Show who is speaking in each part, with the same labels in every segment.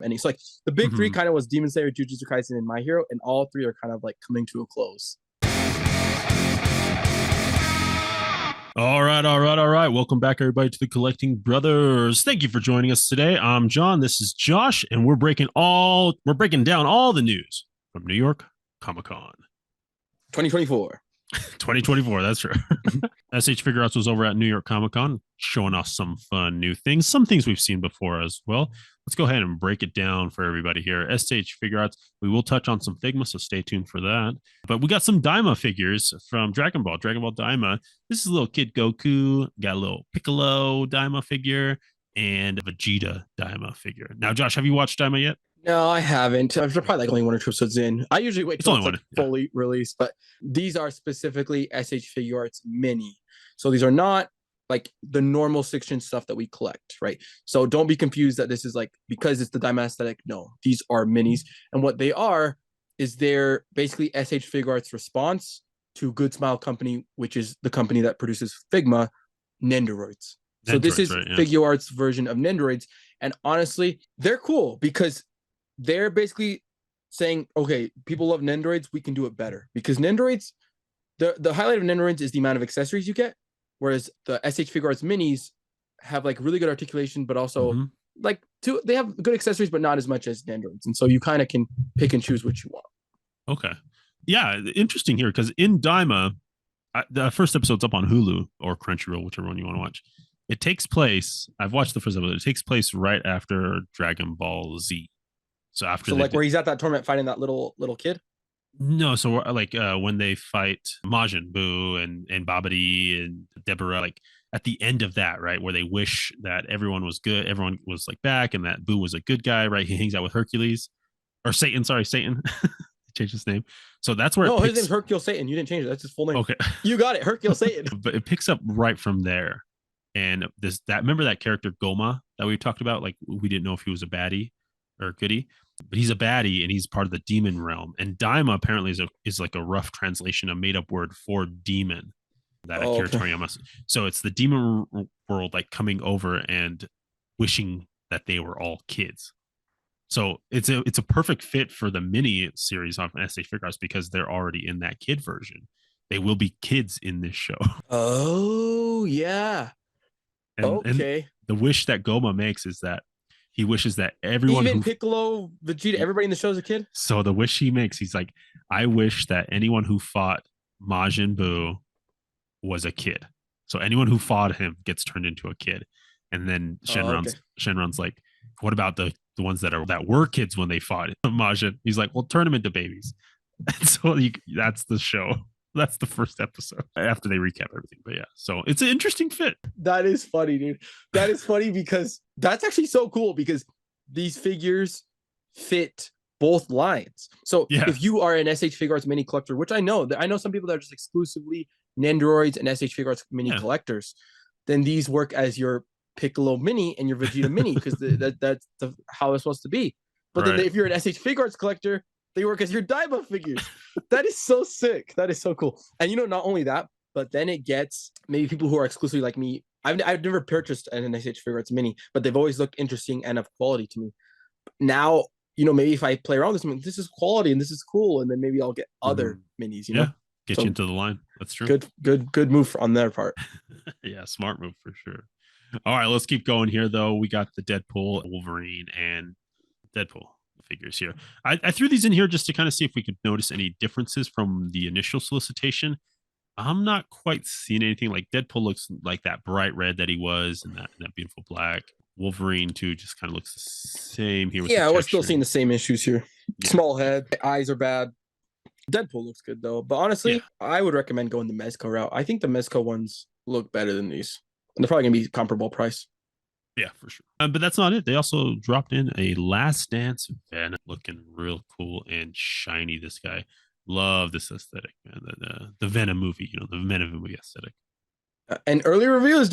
Speaker 1: And it's like the big three
Speaker 2: Mhm.
Speaker 1: kind of was Demon Slayer, Jujutsu Kaisen, and My Hero, and all three are kind of like coming to a close.
Speaker 2: All right. Welcome back, everybody, to the Collecting Brothers. Thank you for joining us today. I'm John. This is Josh, and we're breaking down all the news from New York Comic Con
Speaker 1: 2024.
Speaker 2: 2024. That's right. SH Figuarts was over at New York Comic Con, showing us some fun new things, some things we've seen before as well. Let's go ahead and break it down for everybody here. SH Figuarts, we will touch on some Figma, so stay tuned for that. But we got some Daima figures from Dragon Ball Daima. This is a little Kid Goku, got a little Piccolo Daima figure, and a Vegeta Daima figure. Now, Josh, have you watched Daima yet?
Speaker 1: No, I haven't. I'm probably like only one or two episodes in. I usually wait
Speaker 2: It's
Speaker 1: till
Speaker 2: only
Speaker 1: it's
Speaker 2: one.
Speaker 1: like
Speaker 2: Yeah.
Speaker 1: fully released, but these are specifically SH Figuarts Mini. So these are not like the normal 6-inch stuff that we collect, right? So don't be confused that this is like because it's the Daima aesthetic. No, these are minis, and what they are is they're basically SH Figuarts' response to Good Smile Company, which is the company that produces Figma, Nendoroids. So this
Speaker 2: Nendoroids,
Speaker 1: is
Speaker 2: right? Yeah.
Speaker 1: Figuarts' version of Nendoroids, and honestly, they're cool because they're basically saying, okay, people love Nendoroids, we can do it better. Because Nendoroids, the highlight of Nendoroids is the amount of accessories you get, whereas the SH Figuarts Minis have like really good articulation, but also like they have good accessories, but not as much as Nendoroids. And so you kind of can pick and choose what you want.
Speaker 2: Okay. Yeah, interesting here because in Daima, the first episode's up on Hulu or Crunchyroll, whichever one you want to watch. It takes place. I've watched the first episode. It takes place right after Dragon Ball Z. So after
Speaker 1: like where he's at that tournament fighting that little kid.
Speaker 2: No, so like when they fight Majin Buu and Babidi and Deborah, like at the end of that, right, where they wish that everyone was good, everyone was like back, and that Buu was a good guy, right? He hangs out with Hercules or Satan. Sorry, Satan. Changed his name. So that's where
Speaker 1: no, his name's Hercule Satan. You didn't change it. That's his full name.
Speaker 2: Okay,
Speaker 1: you got it, Hercule Satan.
Speaker 2: But it picks up right from there. And remember that character Goma that we talked about? Like we didn't know if he was a baddie or a goodie, but he's a baddie and he's part of the demon realm. And Daima apparently is like a rough translation, a made up word for demon. That Akira Toriyama. So it's the demon world like coming over and wishing that they were all kids. So it's a perfect fit for the mini series on SH Figuarts because they're already in that kid version. They will be kids in this show.
Speaker 1: Oh yeah.
Speaker 2: And the wish that Goma makes is that he wishes that everyone,
Speaker 1: even Piccolo, Vegeta, everybody in the show is a kid.
Speaker 2: So the wish he makes, he's like, I wish that anyone who fought Majin Buu was a kid. So anyone who fought him gets turned into a kid. And then Shenron's like, what about the ones that were kids when they fought Majin? He's like, well, turn them into babies. And so that's the show. That's the first episode after they recap everything. But yeah, so it's an interesting fit.
Speaker 1: That is funny, dude. That is funny because that's actually so cool because these figures fit both lines. So if you are an SH Figuarts mini collector, which I know some people that are just exclusively Nendoroids and SH Figuarts mini collectors, then these work as your Piccolo mini and your Vegeta mini because that's how it's supposed to be. But then if you're an SH Figuarts collector, they work as your Daima figures. That is so sick. That is so cool. And not only that, but then it gets maybe people who are exclusively like me. I've never purchased an SH Figuarts mini, but they've always looked interesting and of quality to me. Now, maybe if I play around with this, this is quality and this is cool, and then maybe I'll get other minis.
Speaker 2: Get you into the line. That's true.
Speaker 1: Good move on their part.
Speaker 2: Yeah, smart move for sure. All right, let's keep going here though. We got the Deadpool, Wolverine, and Deadpool figures here. I threw these in here just to kind of see if we could notice any differences from the initial solicitation. I'm not quite seeing anything. Like Deadpool looks like that bright red that he was, and that beautiful black. Wolverine too just kind of looks the same here.
Speaker 1: We're still seeing the same issues here. Small head, eyes are bad. Deadpool looks good though, but honestly, I would recommend going the Mezco route. I think the Mezco ones look better than these, and they're probably gonna be comparable price.
Speaker 2: Yeah, for sure. But that's not it. They also dropped in a Last Dance Venom looking real cool and shiny. This guy, love this aesthetic, man. The Venom movie, the Venom movie aesthetic.
Speaker 1: And early reviews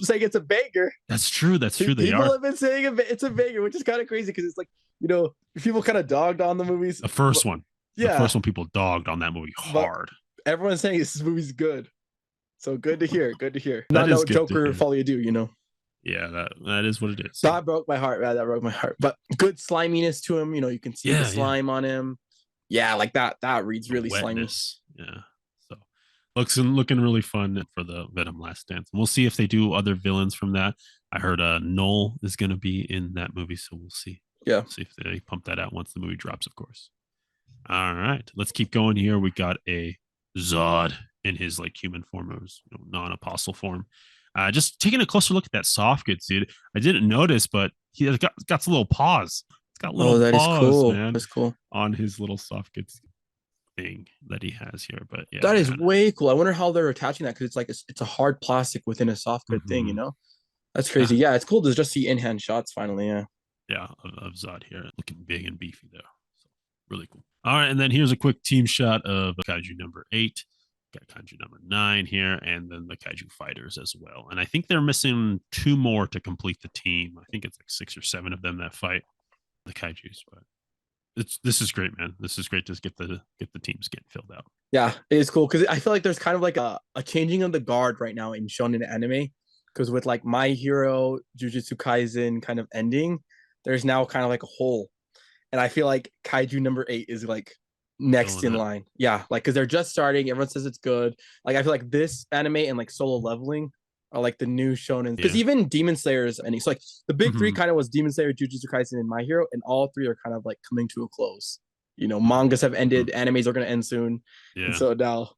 Speaker 1: saying it's a banger.
Speaker 2: That's true.
Speaker 1: People have been saying it's a banger, which is kind of crazy because it's like people kind of dogged on the movies.
Speaker 2: The first one, the first one, people dogged on that movie hard.
Speaker 1: But everyone's saying this movie's good, so good to hear. Not no Joker follow you do,
Speaker 2: Yeah, that is what it is.
Speaker 1: That broke my heart, man. That broke my heart. But good sliminess to him. You know, you can see the slime on him. Yeah, like that. That reads really
Speaker 2: wetness. Slimy. Yeah. So looking really fun for the Venom Last Dance. And we'll see if they do other villains from that. I heard Null is going to be in that movie, so we'll see.
Speaker 1: Yeah.
Speaker 2: We'll see if they pump that out once the movie drops, of course. All right, let's keep going here. We got a Zod in his like human form, or his, non-apostle form. Just taking a closer look at that soft goods, dude. I didn't notice, but he has got some little paws. It's got little paws,
Speaker 1: cool.
Speaker 2: Man.
Speaker 1: That's cool.
Speaker 2: On his little soft goods thing that he has here. But yeah,
Speaker 1: that is way cool. I wonder how they're attaching that, because it's like it's a hard plastic within a soft good thing, you know? That's crazy. Yeah, it's cool to just see in-hand shots finally.
Speaker 2: Yeah, of Zod here, looking big and beefy there. So really cool. All right, and then here's a quick team shot of Kaiju number 8. Got Kaiju number 9 here, and then the Kaiju fighters as well. And I think they're missing 2 more to complete the team. I think it's like 6 or 7 of them that fight the Kaijus. But this is great, man. This is great to get the teams getting filled out.
Speaker 1: Yeah, it is cool, because I feel like there's kind of like a changing of the guard right now in shonen anime. Because with like My Hero, Jujutsu Kaisen kind of ending, there's now kind of like a hole. And I feel like Kaiju number 8 is like next in line. Yeah, like because they're just starting. Everyone says it's good. Like I feel like this anime and like Solo Leveling are like the new shonen. Because even Demon Slayer's ending. So like the big 3 kind of was Demon Slayer, Jujutsu Kaisen, and My Hero, and all 3 are kind of like coming to a close. You know, mangas have ended, animes are gonna end soon. Yeah. And so now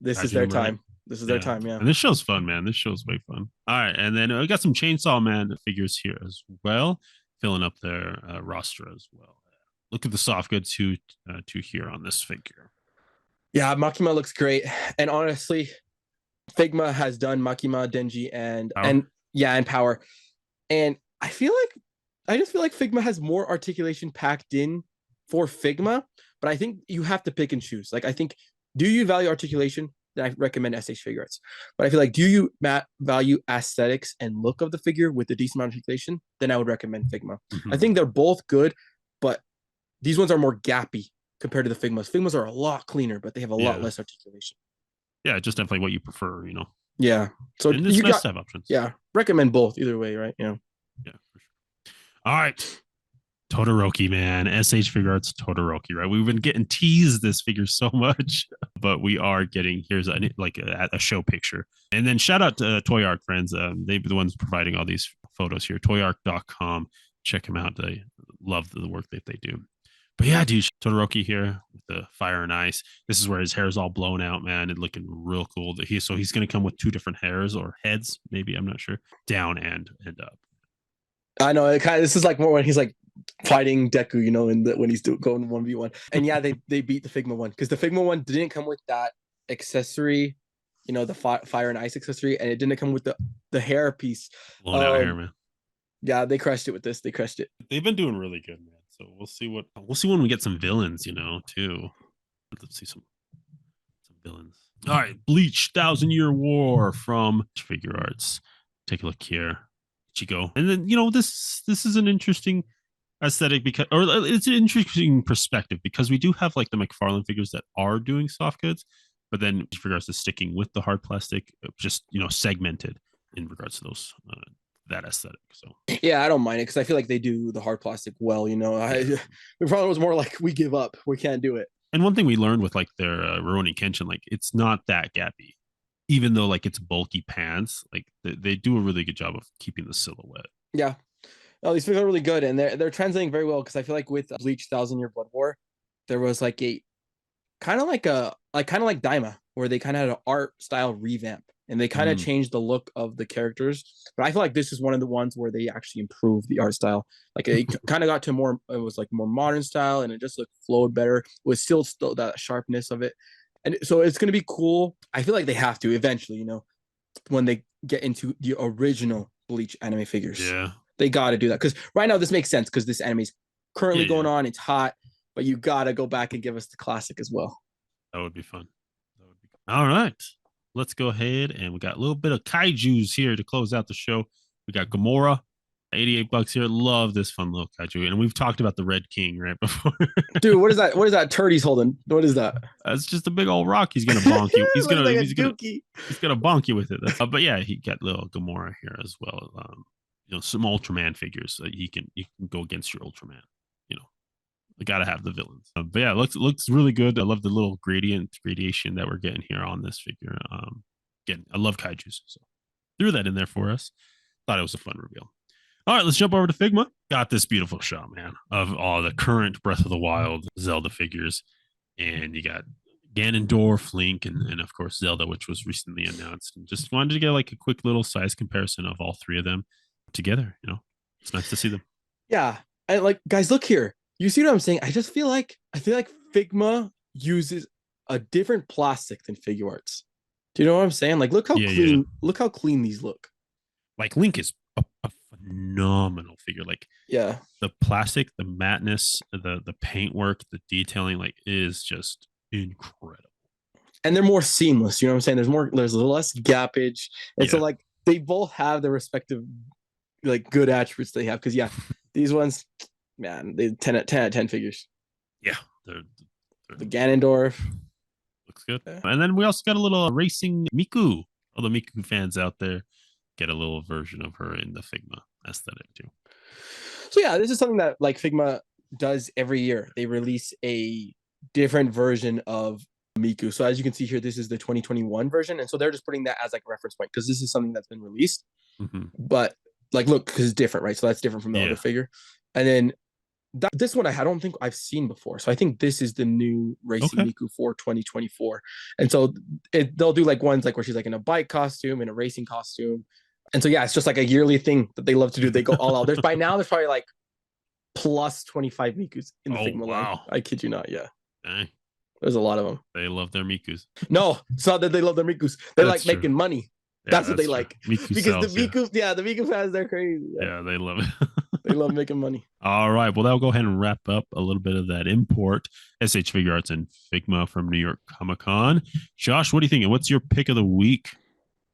Speaker 1: this is their time. This is their time, yeah.
Speaker 2: And this show's fun, man. This show's way fun. All right, and then we got some Chainsaw Man figures here as well, filling up their roster as well. Look at the soft goods to here on this figure.
Speaker 1: Yeah, Makima looks great, and honestly, Figma has done Makima, Denji, and Power, and I just feel like Figma has more articulation packed in for Figma, but I think you have to pick and choose. Like I think, do you value articulation? Then I recommend SH Figuarts. But I feel like, do you value aesthetics and look of the figure with a decent amount of articulation? Then I would recommend Figma. I think they're both good, but these ones are more gappy compared to the Figmas. Figmas are a lot cleaner, but they have a lot less articulation.
Speaker 2: Yeah, just definitely what you prefer, you know.
Speaker 1: Yeah. So
Speaker 2: and it's nice to have options.
Speaker 1: Yeah. Recommend both either way, right? Yeah.
Speaker 2: Yeah, for sure. All right. Todoroki, man. SH Figuarts Todoroki, right? We've been getting teased this figure so much, but we are getting, here's a show picture. And then shout out to Toy Arc friends. They've been the ones providing all these photos here. toyarc.com. Check them out. They love the work that they do. But yeah, dude, Todoroki here with the fire and ice. This is where his hair is all blown out, man, and looking real cool. So he's going to come with 2 different hairs or heads, maybe, I'm not sure, down and up.
Speaker 1: I know, this is like more when he's like fighting Deku, you know, when he's going 1v1. And yeah, they beat the Figma one, because the Figma one didn't come with that accessory, you know, the fire and ice accessory, and it didn't come with the hair piece.
Speaker 2: Blown out hair, man.
Speaker 1: Yeah, they crushed it with this. They crushed it.
Speaker 2: They've been doing really good, man. So we'll see when we get some villains, you know, too. Let's see some villains. All right, Bleach, 1,000-Year War from Figuarts. Take a look here. Ichigo. And then, you know, this is an interesting aesthetic, or it's an interesting perspective, because we do have like the McFarlane figures that are doing soft goods, but then Figuarts is sticking with the hard plastic, just, you know, segmented in regards to those that aesthetic. So
Speaker 1: yeah, I don't mind it, because I feel like they do the hard plastic well, you know. McFarlane was more like, we give up, we can't do it.
Speaker 2: And one thing we learned with like their Rurouni Kenshin, like it's not that gappy, even though like it's bulky pants. Like they do a really good job of keeping the silhouette.
Speaker 1: Yeah, no, these figures are really good, and they're translating very well, because I feel like with Bleach 1,000-Year Blood War, there was like a kind of like Daima, where they kind of had an art style revamp, and they kind of changed the look of the characters. But I feel like this is one of the ones where they actually improved the art style. Like it kind of got to it was like more modern style, and it just flowed better. It was still that sharpness of it. And so it's going to be cool. I feel like they have to eventually, you know, when they get into the original Bleach anime figures.
Speaker 2: Yeah.
Speaker 1: They got to do that, because right now this makes sense, because this anime is currently going on. It's hot, but you got to go back and give us the classic as well.
Speaker 2: That would be fun. All right. Let's go ahead, and we got a little bit of kaijus here to close out the show. We got Gamora, $88 here. Love this fun little kaiju, and we've talked about the Red King right before.
Speaker 1: Dude, what is that? What is that turd he's holding? What is that?
Speaker 2: That's just a big old rock. He's gonna bonk you. He's gonna bonk you with it. But yeah, he got little Gamora here as well. some Ultraman figures. You can go against your Ultraman. I gotta have the villains. But yeah, it looks really good. I love the little gradation that we're getting here on this figure. Again, I love kaijus, so threw that in there for us. Thought it was a fun reveal. All right, let's jump over to Figma. Got this beautiful shot, man, of all the current Breath of the Wild Zelda figures, and you got Ganondorf, Link, and of course Zelda, which was recently announced. And just wanted to get like a quick little size comparison of all three of them together. It's nice to see them.
Speaker 1: Yeah, and like, guys, look here. You see what I'm saying? I feel like Figma uses a different plastic than Figuarts. Do you know what I'm saying? Like, look how clean. Yeah. Look how clean these look.
Speaker 2: Like Link is a phenomenal figure. Like,
Speaker 1: yeah,
Speaker 2: the plastic, the mateness, the paintwork, the detailing, like, is just incredible.
Speaker 1: And they're more seamless. You know what I'm saying? There's less gappage, and so like they both have their respective like good attributes they have. Because these ones. Man, they 10 out of 10 figures.
Speaker 2: Yeah,
Speaker 1: they're the Ganondorf
Speaker 2: looks good. Yeah. And then we also got a little racing Miku. All the Miku fans out there get a little version of her in the Figma aesthetic too.
Speaker 1: So yeah, this is something that like Figma does every year. They release a different version of Miku. So as you can see here, this is the 2021 version, and so they're just putting that as like a reference point because this is something that's been released. Mm-hmm. But like, look, because it's different, right? So that's different from the other figure, and then. This one I don't think I've seen before. So I think this is the new Racing Miku for 2024. And so they'll do like ones like where she's like in a bike costume, in a racing costume. And so, it's just like a yearly thing that they love to do. They go all out. There's probably like plus 25 Mikus in the Figma line. I kid you not. Yeah. Dang. There's a lot of them.
Speaker 2: They love their Mikus.
Speaker 1: No, it's not that they love their Mikus. They like making money. That's what they like.
Speaker 2: Miku
Speaker 1: because sells, the Miku, the Miku fans, they're crazy.
Speaker 2: Yeah, they love it.
Speaker 1: They love making money.
Speaker 2: All right. Well, that'll go ahead and wrap up a little bit of that import SH Figuarts and Figma from New York Comic Con. Josh, what are you thinking? What's your pick of the week?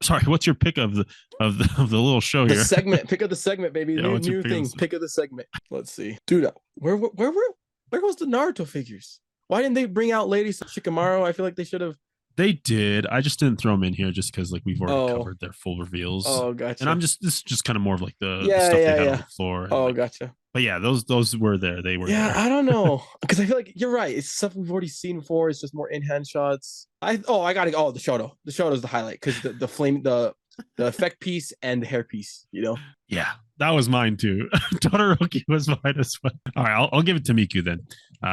Speaker 2: Sorry, what's your pick of the little show here?
Speaker 1: The segment. Pick of the segment, baby. New thing. Pick of the segment. Let's see, dude. Where was the Naruto figures? Why didn't they bring out Lady Shikamaru? I feel like they should have.
Speaker 2: They did. I just didn't throw them in here just because like we've already covered their full reveals.
Speaker 1: Oh, gotcha.
Speaker 2: And this is just kind of more of like the stuff they had on the floor.
Speaker 1: Gotcha.
Speaker 2: But yeah, those were there. They were.
Speaker 1: Yeah,
Speaker 2: there.
Speaker 1: I don't know because I feel like you're right. It's stuff we've already seen before. It's just more in-hand shots. The Shoto. The Shoto's the highlight because the flame, the effect piece and the hair piece.
Speaker 2: Yeah, that was mine too. Todoroki was mine as well. All right, I'll give it to Miku then.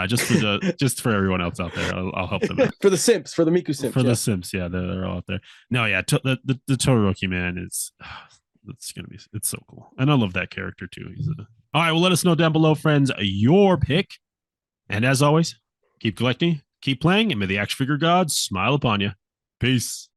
Speaker 2: Just for everyone else out there, I'll help them out.
Speaker 1: For the simps, for the Miku simps.
Speaker 2: For the simps, they're all out there. No, the Todoroki man it's so cool. And I love that character too. All right, well, let us know down below, friends, your pick. And as always, keep collecting, keep playing, and may the action figure gods smile upon you. Peace.